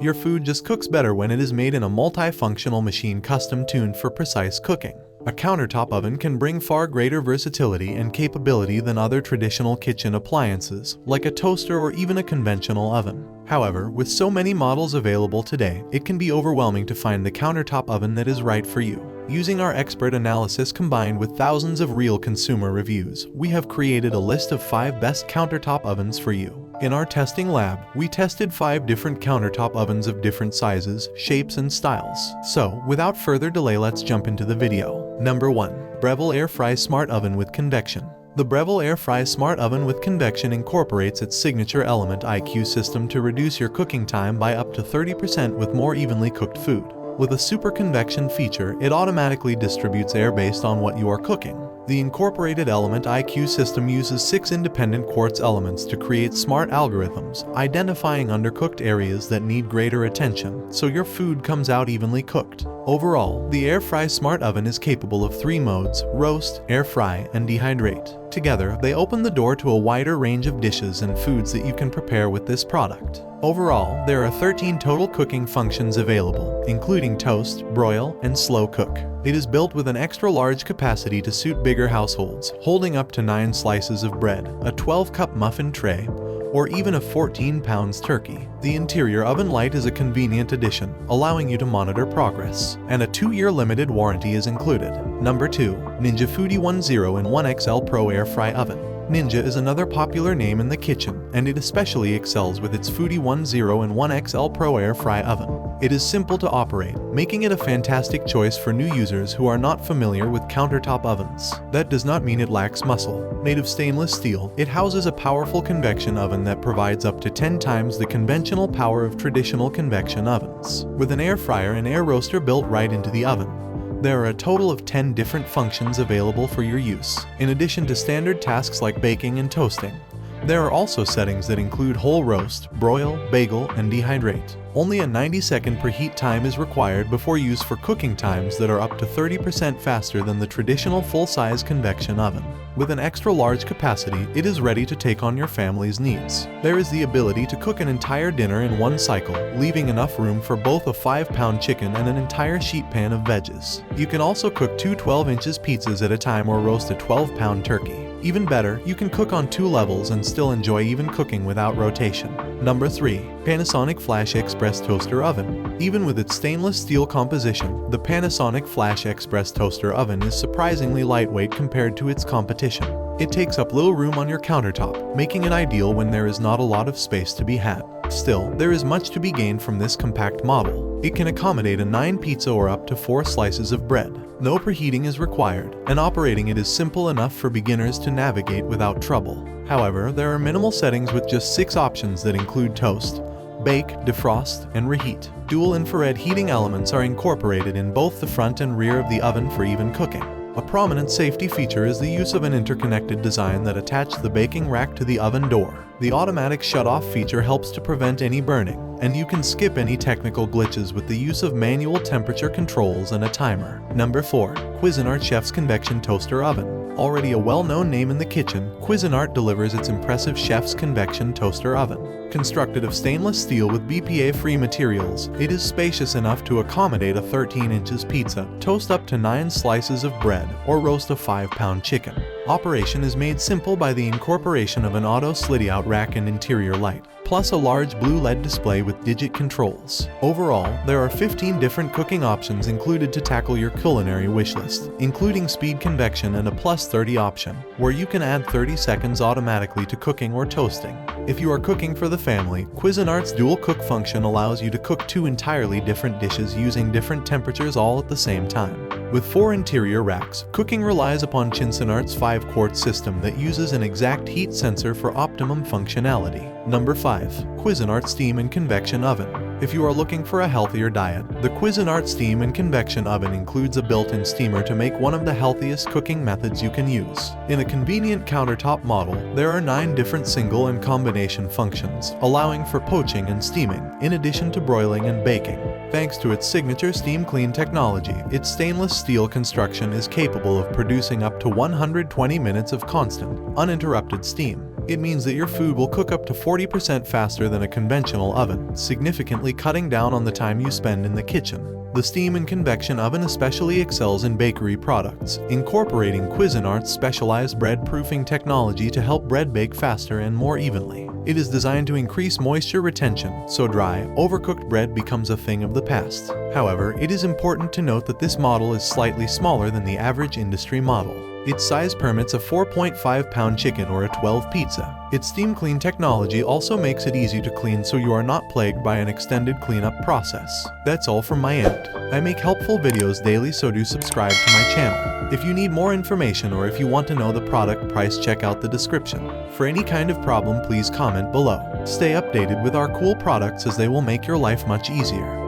Your food just cooks better when it is made in a multifunctional machine custom-tuned for precise cooking. A countertop oven can bring far greater versatility and capability than other traditional kitchen appliances, like a toaster or even a conventional oven. However, with so many models available today, it can be overwhelming to find the countertop oven that is right for you. Using our expert analysis combined with thousands of real consumer reviews, we have created a list of 5 best countertop ovens for you. In our testing lab, we tested 5 different countertop ovens of different sizes, shapes, and styles. So, without further delay, let's jump into the video. Number 1. Breville Air Fry Smart Oven with Convection. The Breville Air Fry Smart Oven with Convection incorporates its signature element IQ system to reduce your cooking time by up to 30% with more evenly cooked food. With a super convection feature, it automatically distributes air based on what you are cooking. The incorporated element IQ system uses 6 independent quartz elements to create smart algorithms, identifying undercooked areas that need greater attention, so your food comes out evenly cooked. Overall, the Air Fry Smart Oven is capable of 3 modes: roast, air fry, and dehydrate. Together, they open the door to a wider range of dishes and foods that you can prepare with this product. Overall, there are 13 total cooking functions available, including toast, broil, and slow cook. It is built with an extra large capacity to suit bigger households, holding up to 9 slices of bread, a 12-cup muffin tray, or even a 14 pounds turkey. The interior oven light is a convenient addition, allowing you to monitor progress, and a 2-year limited warranty is included. Number 2. Ninja Foodi 10-in-1 XL Pro Air Fry Oven. Ninja is another popular name in the kitchen, and it especially excels with its Foodi 10-in-1 XL Pro Air Fry Oven. It is simple to operate, making it a fantastic choice for new users who are not familiar with countertop ovens. That does not mean it lacks muscle. Made of stainless steel, it houses a powerful convection oven that provides up to 10 times the conventional power of traditional convection ovens. With an air fryer and air roaster built right into the oven, there are a total of 10 different functions available for your use. In addition to standard tasks like baking and toasting, there are also settings that include whole roast, broil, bagel, and dehydrate. Only a 90-second preheat time is required before use for cooking times that are up to 30% faster than the traditional full-size convection oven. With an extra large capacity, it is ready to take on your family's needs. There is the ability to cook an entire dinner in one cycle, leaving enough room for both a 5-pound chicken and an entire sheet pan of veggies. You can also cook 2 12-inch pizzas at a time or roast a 12-pound turkey. Even better, you can cook on 2 levels and still enjoy even cooking without rotation. Number 3. Panasonic Flash Express Toaster Oven. Even with its stainless steel composition, the Panasonic Flash Express Toaster Oven is surprisingly lightweight compared to its competition. It takes up little room on your countertop, making it ideal when there is not a lot of space to be had. Still, there is much to be gained from this compact model. It can accommodate a 9 pizza or up to 4 slices of bread. No preheating is required, and operating it is simple enough for beginners to navigate without trouble. However, there are minimal settings with just 6 options that include toast, bake, defrost, and reheat. Dual infrared heating elements are incorporated in both the front and rear of the oven for even cooking. A prominent safety feature is the use of an interconnected design that attaches the baking rack to the oven door. The automatic shut-off feature helps to prevent any burning, and you can skip any technical glitches with the use of manual temperature controls and a timer. Number 4. Cuisinart Chef's Convection Toaster Oven. Already a well-known name in the kitchen, Cuisinart delivers its impressive Chef's Convection Toaster Oven. Constructed of stainless steel with BPA-free materials, it is spacious enough to accommodate a 13-inch pizza, toast up to 9 slices of bread, or roast a 5-pound chicken. Operation is made simple by the incorporation of an auto slide-out rack and interior light, plus a large blue LED display with digit controls. Overall, there are 15 different cooking options included to tackle your culinary wish list, including speed convection and a +30 option, where you can add 30 seconds automatically to cooking or toasting. If you are cooking for the family, Cuisinart's dual cook function allows you to cook 2 entirely different dishes using different temperatures all at the same time. With 4 interior racks, cooking relies upon Cuisinart's 5-quart system that uses an exact heat sensor for optimum functionality. Number 5. Cuisinart Steam and Convection Oven. If you are looking for a healthier diet, the Cuisinart Steam and Convection Oven includes a built-in steamer to make one of the healthiest cooking methods you can use. In a convenient countertop model, there are 9 different single and combination functions, allowing for poaching and steaming, in addition to broiling and baking. Thanks to its signature steam clean technology, its stainless steel construction is capable of producing up to 120 minutes of constant, uninterrupted steam. It means that your food will cook up to 40% faster than a conventional oven, significantly cutting down on the time you spend in the kitchen. The steam and convection oven especially excels in bakery products, incorporating Cuisinart's specialized bread proofing technology to help bread bake faster and more evenly. It is designed to increase moisture retention, so dry, overcooked bread becomes a thing of the past. However, it is important to note that this model is slightly smaller than the average industry model. Its size permits a 4.5-pound chicken or a 12 pizza. Its steam clean technology also makes it easy to clean, so you are not plagued by an extended cleanup process. That's all from my end. I make helpful videos daily, so do subscribe to my channel. If you need more information or if you want to know the product price, check out the description. For any kind of problem, please comment below. Stay updated with our cool products, as they will make your life much easier.